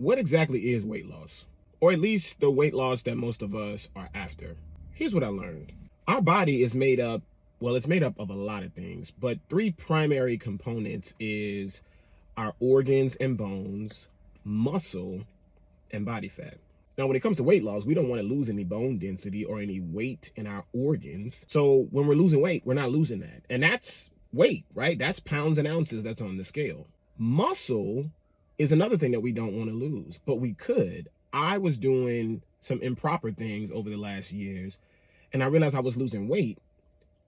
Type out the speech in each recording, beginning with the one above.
What exactly is weight loss? Or at least the weight loss that most of us are after. Here's what I learned. Our body is made up, well, it's made up of a lot of things, but three primary components is our organs and bones, muscle, and body fat. Now, when it comes to weight loss, we don't want to lose any bone density or any weight in our organs. So when we're losing weight, we're not losing that. And that's weight, right? That's pounds and ounces that's on the scale. Muscle is another thing that we don't want to lose, but we could. I was doing some improper things over the last years, and I realized I was losing weight,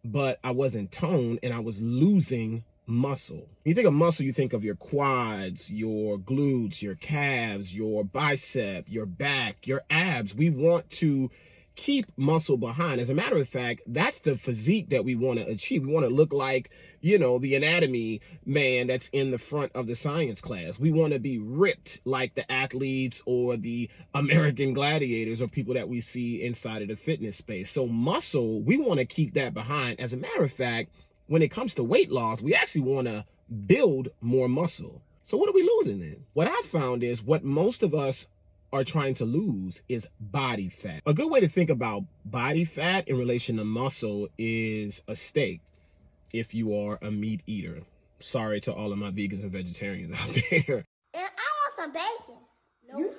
but I wasn't toned, and I was losing muscle. When you think of muscle, you think of your quads, your glutes, your calves, your bicep, your back, your abs. We want to keep muscle behind. As a matter of fact, that's the physique that we want to achieve. We want to look like, the anatomy man that's in the front of the science class. We want to be ripped like the athletes or the American gladiators or people that we see inside of the fitness space. So muscle, we want to keep that behind. As a matter of fact, when it comes to weight loss, we actually want to build more muscle. So what are we losing then? What I found is what most of us are trying to lose is body fat. A good way to think about body fat in relation to muscle is a steak if you are a meat eater. Sorry to all of my vegans and vegetarians out there. And I want some bacon. No,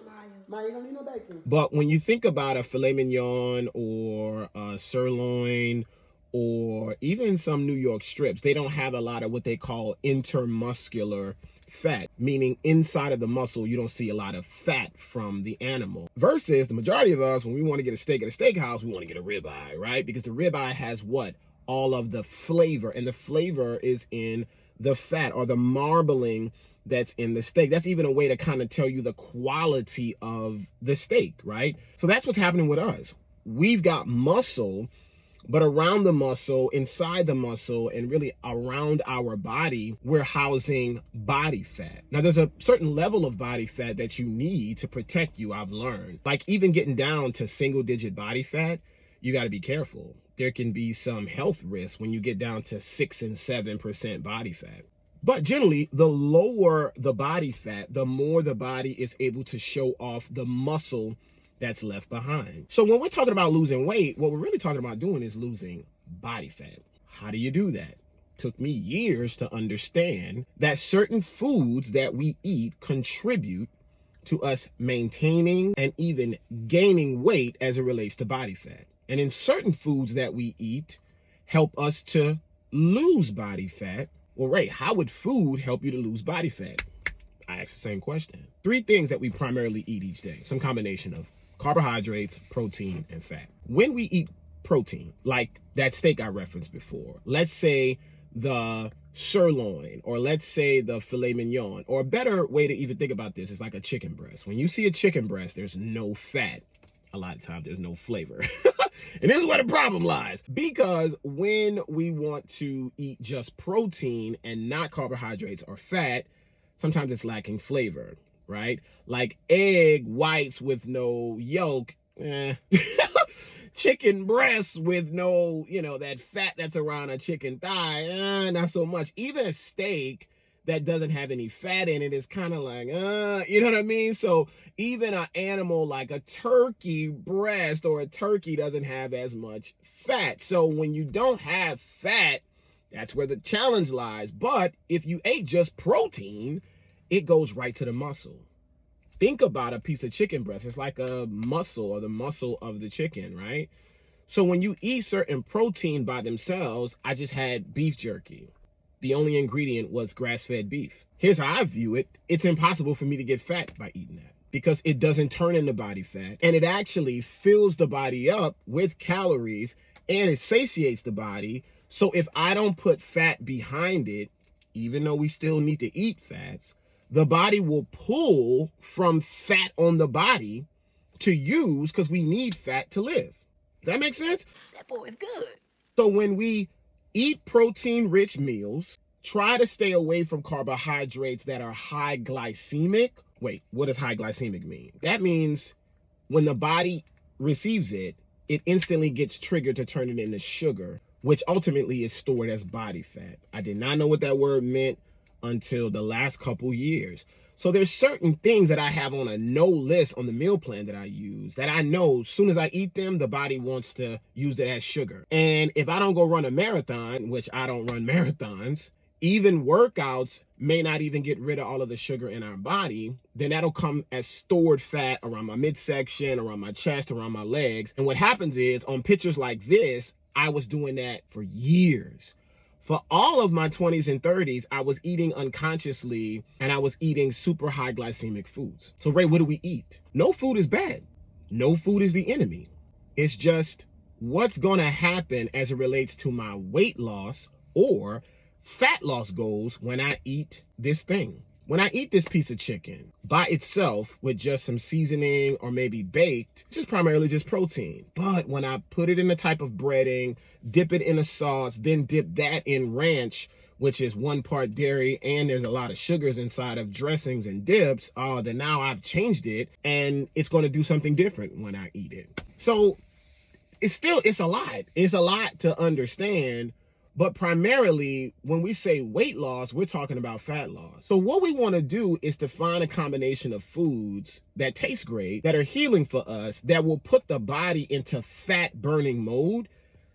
Maya, you don't need no bacon. But when you think about a filet mignon or a sirloin or even some New York strips, they don't have a lot of what they call intermuscular fat, meaning inside of the muscle, you don't see a lot of fat from the animal. Versus the majority of us, when we want to get a steak at a steakhouse, we want to get a ribeye, right? Because the ribeye has what? All of the flavor, and the flavor is in the fat or the marbling that's in the steak. That's even a way to kind of tell you the quality of the steak, right? So that's what's happening with us. We've got muscle, but around the muscle, inside the muscle, and really around our body, we're housing body fat. Now, there's a certain level of body fat that you need to protect you, I've learned. Like even getting down to single-digit body fat, you got to be careful. There can be some health risks when you get down to 6 and 7% body fat. But generally, the lower the body fat, the more the body is able to show off the muscle that's left behind. So when we're talking about losing weight, what we're really talking about doing is losing body fat. How do you do that? Took me years to understand that certain foods that we eat contribute to us maintaining and even gaining weight as it relates to body fat. And in certain foods that we eat help us to lose body fat. Well, Ray, how would food help you to lose body fat? I asked the same question. 3 things that we primarily eat each day, some combination of carbohydrates, protein, and fat. When we eat protein, like that steak I referenced before, let's say the sirloin, or let's say the filet mignon, or a better way to even think about this is like a chicken breast. When you see a chicken breast, there's no fat. A lot of times there's no flavor. And this is where the problem lies. Because when we want to eat just protein and not carbohydrates or fat, sometimes it's lacking flavor, right? Like egg whites with no yolk, chicken breasts with no, that fat that's around a chicken thigh, not so much. Even a steak that doesn't have any fat in it is kind of like, you know what I mean? So even an animal like a turkey breast or a turkey doesn't have as much fat. So when you don't have fat, that's where the challenge lies. But if you ate just protein, it goes right to the muscle. Think about a piece of chicken breast. It's like a muscle or the muscle of the chicken, right? So when you eat certain protein by themselves, I just had beef jerky. The only ingredient was grass-fed beef. Here's how I view it. It's impossible for me to get fat by eating that because it doesn't turn into body fat, and it actually fills the body up with calories and it satiates the body. So if I don't put fat behind it, even though we still need to eat fats, the body will pull from fat on the body to use because we need fat to live. Does that make sense? That boy is good. So when we eat protein-rich meals, try to stay away from carbohydrates that are high glycemic. Wait, what does high glycemic mean? That means when the body receives it, it instantly gets triggered to turn it into sugar, which ultimately is stored as body fat. I did not know what that word meant until the last couple years. So there's certain things that I have on a no list on the meal plan that I use that I know as soon as I eat them, the body wants to use it as sugar. And if I don't go run a marathon, which I don't run marathons, even workouts may not even get rid of all of the sugar in our body, then that'll come as stored fat around my midsection, around my chest, around my legs. And what happens is on pictures like this, I was doing that for years. For all of my 20s and 30s, I was eating unconsciously and I was eating super high glycemic foods. So Ray, what do we eat? No food is bad. No food is the enemy. It's just what's going to happen as it relates to my weight loss or fat loss goals when I eat this thing. When I eat this piece of chicken by itself with just some seasoning or maybe baked, it's just primarily just protein. But when I put it in a type of breading, dip it in a sauce, then dip that in ranch, which is 1 part dairy and there's a lot of sugars inside of dressings and dips, then now I've changed it and it's going to do something different when I eat it. So it's a lot. It's a lot to understand. But primarily, when we say weight loss, we're talking about fat loss. So what we want to do is to find a combination of foods that taste great, that are healing for us, that will put the body into fat burning mode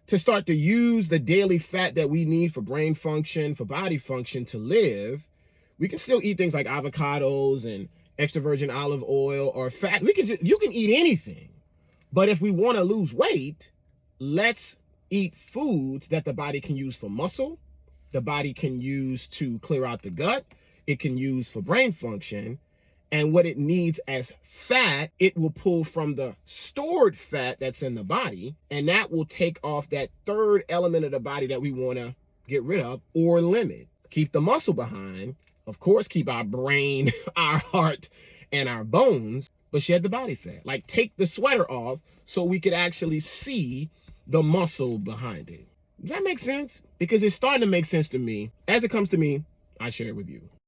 to start to use the daily fat that we need for brain function, for body function to live. We can still eat things like avocados and extra virgin olive oil or fat. You can eat anything. But if we want to lose weight, let's eat foods that the body can use for muscle, the body can use to clear out the gut, it can use for brain function, and what it needs as fat, it will pull from the stored fat that's in the body, and that will take off that third element of the body that we want to get rid of or limit. Keep the muscle behind, of course, keep our brain, our heart, and our bones, but shed the body fat. Like take the sweater off so we could actually see the muscle behind it. Does that make sense? Because it's starting to make sense to me. As it comes to me, I share it with you.